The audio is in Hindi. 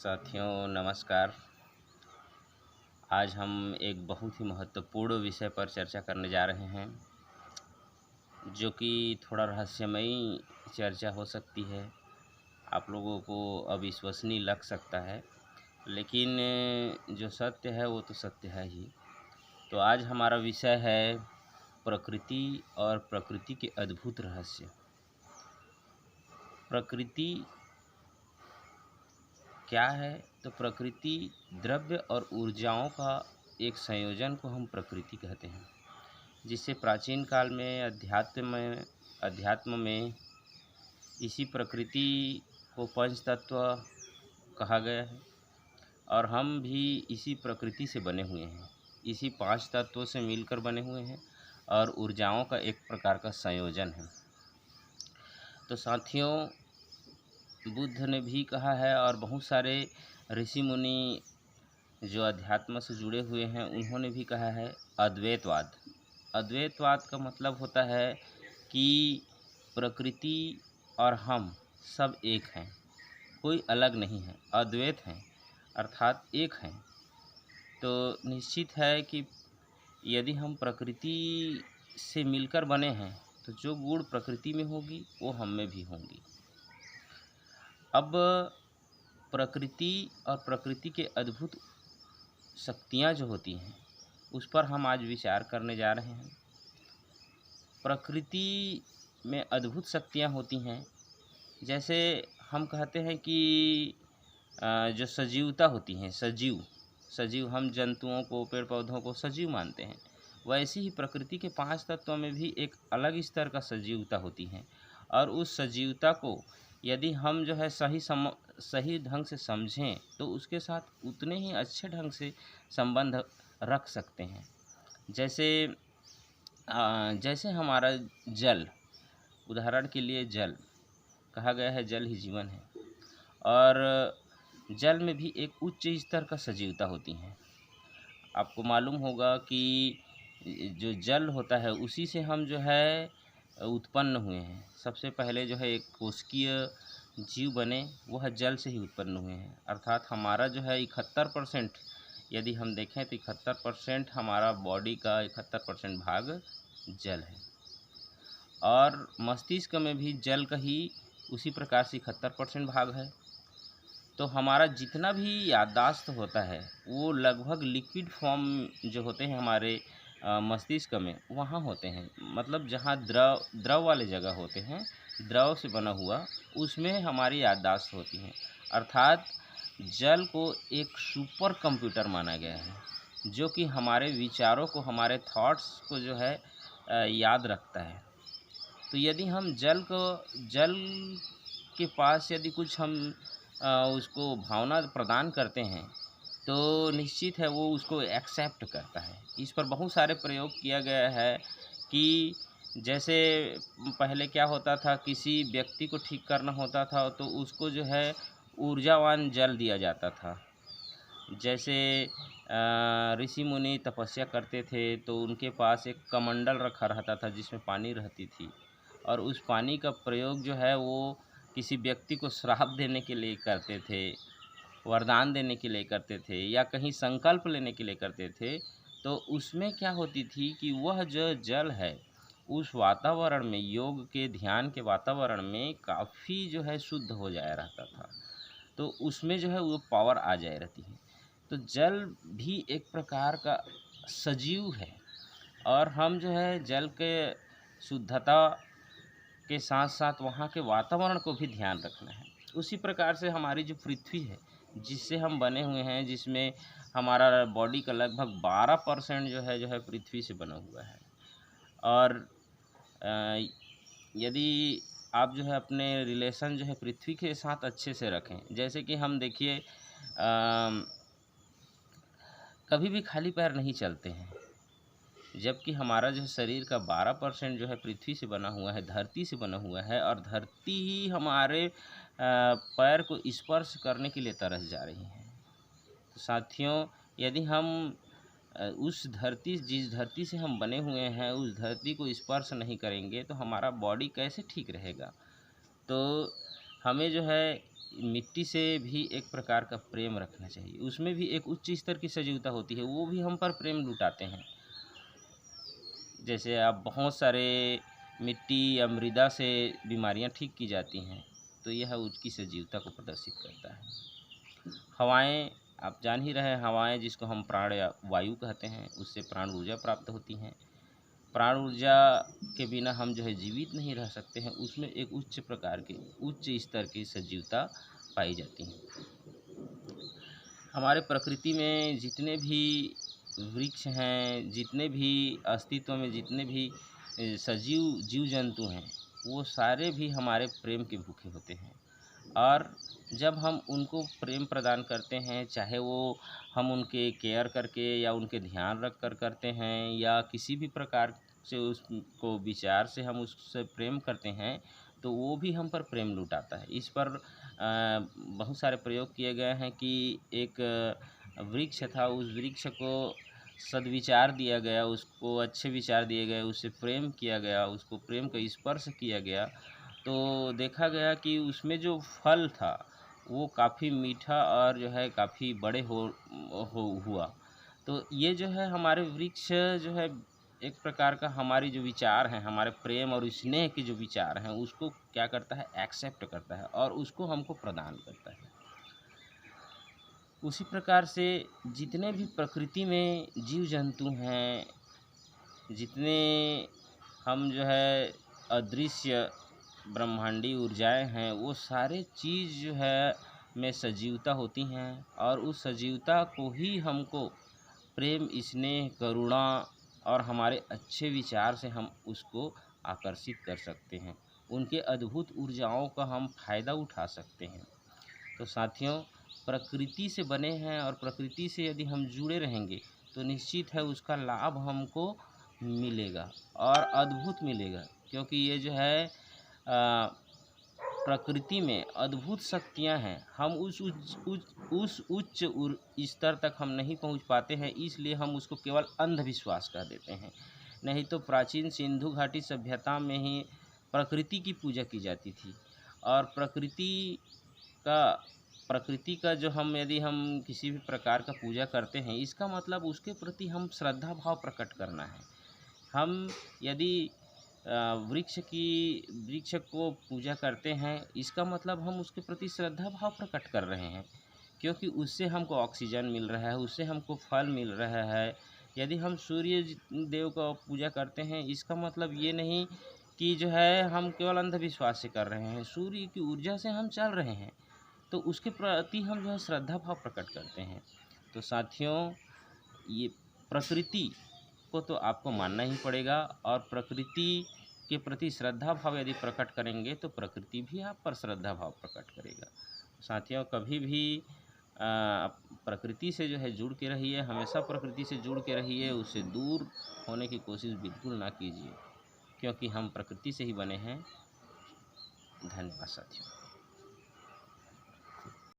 साथियों नमस्कार। आज हम एक बहुत ही महत्वपूर्ण विषय पर चर्चा करने जा रहे हैं, जो कि थोड़ा रहस्यमयी चर्चा हो सकती है। आप लोगों को अविश्वसनीय लग सकता है, लेकिन जो सत्य है वो तो सत्य है ही। तो आज हमारा विषय है प्रकृति और प्रकृति के अद्भुत रहस्य। प्रकृति क्या है? तो प्रकृति द्रव्य और ऊर्जाओं का एक संयोजन को हम प्रकृति कहते हैं, जिसे प्राचीन काल में अध्यात्म में इसी प्रकृति को पंच तत्व कहा गया है। और हम भी इसी प्रकृति से बने हुए हैं, इसी पांच तत्वों से मिलकर बने हुए हैं और ऊर्जाओं का एक प्रकार का संयोजन है। तो साथियों, बुद्ध ने भी कहा है और बहुत सारे ऋषि मुनि जो अध्यात्म से जुड़े हुए हैं उन्होंने भी कहा है अद्वैतवाद। अद्वैतवाद का मतलब होता है कि प्रकृति और हम सब एक हैं, कोई अलग नहीं है, अद्वैत हैं अर्थात एक हैं। तो निश्चित है कि यदि हम प्रकृति से मिलकर बने हैं तो जो गुण प्रकृति में होगी वो हम में भी होंगी। अब प्रकृति और प्रकृति के अद्भुत शक्तियाँ जो होती हैं उस पर हम आज विचार करने जा रहे हैं। प्रकृति में अद्भुत शक्तियाँ होती हैं, जैसे हम कहते हैं कि जो सजीवता होती हैं, सजीव हम जंतुओं को, पेड़ पौधों को सजीव मानते हैं। वैसे ही प्रकृति के पांच तत्वों में भी एक अलग स्तर का सजीवता होती है, और उस सजीवता को यदि हम जो है सही ढंग से समझें तो उसके साथ उतने ही अच्छे ढंग से संबंध रख सकते हैं। जैसे हमारा जल, उदाहरण के लिए जल कहा गया है जल ही जीवन है, और जल में भी एक उच्च स्तर का सजीवता होती है। आपको मालूम होगा कि जो जल होता है उसी से हम जो है उत्पन्न हुए हैं। सबसे पहले जो है एक कोशिकीय जीव बने वह जल से ही उत्पन्न हुए हैं, अर्थात हमारा जो है 71%, यदि हम देखें तो 71% हमारा बॉडी का 71% भाग जल है। और मस्तिष्क में भी जल का ही उसी प्रकार से 71% भाग है। तो हमारा जितना भी याददाश्त होता है वो लगभग लिक्विड फॉर्म जो होते हैं हमारे मस्तिष्क में वहाँ होते हैं। मतलब जहाँ द्रव वाले जगह होते हैं, द्रव से बना हुआ, उसमें हमारी याददाश्त होती है। अर्थात जल को एक सुपर कंप्यूटर माना गया है, जो कि हमारे विचारों को, हमारे थॉट्स को जो है याद रखता है। तो यदि हम जल के पास यदि कुछ हम उसको भावना प्रदान करते हैं तो निश्चित है वो उसको एक्सेप्ट करता है। इस पर बहुत सारे प्रयोग किया गया है कि जैसे पहले क्या होता था, किसी व्यक्ति को ठीक करना होता था तो उसको जो है ऊर्जावान जल दिया जाता था। जैसे ऋषि मुनि तपस्या करते थे तो उनके पास एक कमंडल रखा रहता था जिसमें पानी रहती थी, और उस पानी का प्रयोग जो है वो किसी व्यक्ति को श्राप देने के लिए करते थे, वरदान देने के लिए करते थे, या कहीं संकल्प लेने के लिए करते थे। तो उसमें क्या होती थी कि वह जो जल है उस वातावरण में, योग के ध्यान के वातावरण में काफ़ी जो है शुद्ध हो जाया रहता था। तो उसमें जो है वो पावर आ जाए रहती है। तो जल भी एक प्रकार का सजीव है, और हम जो है जल के शुद्धता के साथ साथ वहाँ के वातावरण को भी ध्यान रखना है। उसी प्रकार से हमारी जो पृथ्वी है जिससे हम बने हुए हैं, जिसमें हमारा बॉडी का लगभग 12% जो है पृथ्वी से बना हुआ है। और यदि आप जो है अपने रिलेशन जो है पृथ्वी के साथ अच्छे से रखें, जैसे कि हम देखिए कभी भी खाली पैर नहीं चलते हैं, जबकि हमारा जो शरीर का 12% जो है पृथ्वी से बना हुआ है, धरती से बना हुआ है, और धरती ही हमारे पैर को स्पर्श करने के लिए तरस जा रही है। तो साथियों, यदि हम जिस धरती से हम बने हुए हैं उस धरती को स्पर्श नहीं करेंगे तो हमारा बॉडी कैसे ठीक रहेगा। तो हमें जो है मिट्टी से भी एक प्रकार का प्रेम रखना चाहिए। उसमें भी एक उच्च स्तर की सजीवता होती है, वो भी हम पर प्रेम लुटाते हैं। जैसे अब बहुत सारे मिट्टी या मृदा से बीमारियां ठीक की जाती हैं, तो यह उसकी सजीवता को प्रदर्शित करता है। हवाएं, आप जान ही रहे हैं, हवाएं जिसको हम प्राण या वायु कहते हैं, उससे प्राण ऊर्जा प्राप्त होती हैं। प्राण ऊर्जा के बिना हम जो है जीवित नहीं रह सकते हैं, उसमें एक उच्च प्रकार की, उच्च स्तर की सजीवता पाई जाती है। हमारे प्रकृति में जितने भी वृक्ष हैं, जितने भी अस्तित्व में जितने भी सजीव जीव जंतु हैं, वो सारे भी हमारे प्रेम के भूखे होते हैं। और जब हम उनको प्रेम प्रदान करते हैं, चाहे वो हम उनके केयर करके या उनके ध्यान रख कर करते हैं, या किसी भी प्रकार से उसको विचार से हम उससे प्रेम करते हैं, तो वो भी हम पर प्रेम लुटाता है। इस पर बहुत सारे प्रयोग किए गए हैं कि एक वृक्ष था, उस वृक्ष को सद्विचार दिया गया, उसको अच्छे विचार दिए गए, उससे प्रेम किया गया, उसको प्रेम का स्पर्श किया गया, तो देखा गया कि उसमें जो फल था वो काफ़ी मीठा और जो है काफ़ी बड़े हुआ। तो ये जो है हमारे वृक्ष जो है एक प्रकार का हमारी जो विचार हैं, हमारे प्रेम और स्नेह के जो विचार हैं, उसको क्या करता है, एक्सेप्ट करता है और उसको हमको प्रदान करता है। उसी प्रकार से जितने भी प्रकृति में जीव जंतु हैं, जितने हम जो है अदृश्य ब्रह्मांडी ऊर्जाएं हैं, वो सारे चीज़ जो है में सजीवता होती हैं, और उस सजीवता को ही हमको प्रेम, स्नेह, करुणा और हमारे अच्छे विचार से हम उसको आकर्षित कर सकते हैं। उनके अद्भुत ऊर्जाओं का हम फ़ायदा उठा सकते हैं। तो साथियों, प्रकृति से बने हैं और प्रकृति से यदि हम जुड़े रहेंगे तो निश्चित है उसका लाभ हमको मिलेगा और अद्भुत मिलेगा, क्योंकि ये जो है प्रकृति में अद्भुत शक्तियाँ हैं। हम उस उच्च स्तर तक हम नहीं पहुंच पाते हैं, इसलिए हम उसको केवल अंधविश्वास कह देते हैं। नहीं तो प्राचीन सिंधु घाटी सभ्यता में ही प्रकृति की पूजा की जाती थी, और प्रकृति का जो हम यदि हम किसी भी प्रकार का पूजा करते हैं, इसका मतलब उसके प्रति हम श्रद्धा भाव प्रकट करना है। हम यदि वृक्ष को पूजा करते हैं, इसका मतलब हम उसके प्रति श्रद्धा भाव प्रकट कर रहे हैं, क्योंकि उससे हमको ऑक्सीजन मिल रहा है, उससे हमको फल मिल रहा है। यदि हम सूर्य देव का पूजा करते हैं, इसका मतलब ये नहीं कि जो है हम केवल अंधविश्वास से कर रहे हैं, सूर्य की ऊर्जा से हम चल रहे हैं, तो उसके प्रति हम जो है श्रद्धा भाव प्रकट करते हैं। तो साथियों, ये प्रकृति को तो आपको मानना ही पड़ेगा, और प्रकृति के प्रति श्रद्धा भाव यदि प्रकट करेंगे तो प्रकृति भी आप पर श्रद्धा भाव प्रकट करेगा। साथियों, कभी भी प्रकृति से जो है जुड़ के रहिए, हमेशा प्रकृति से जुड़ के रहिए, उससे दूर होने की कोशिश बिल्कुल ना कीजिए, क्योंकि हम प्रकृति से ही बने हैं। धन्यवाद साथियों।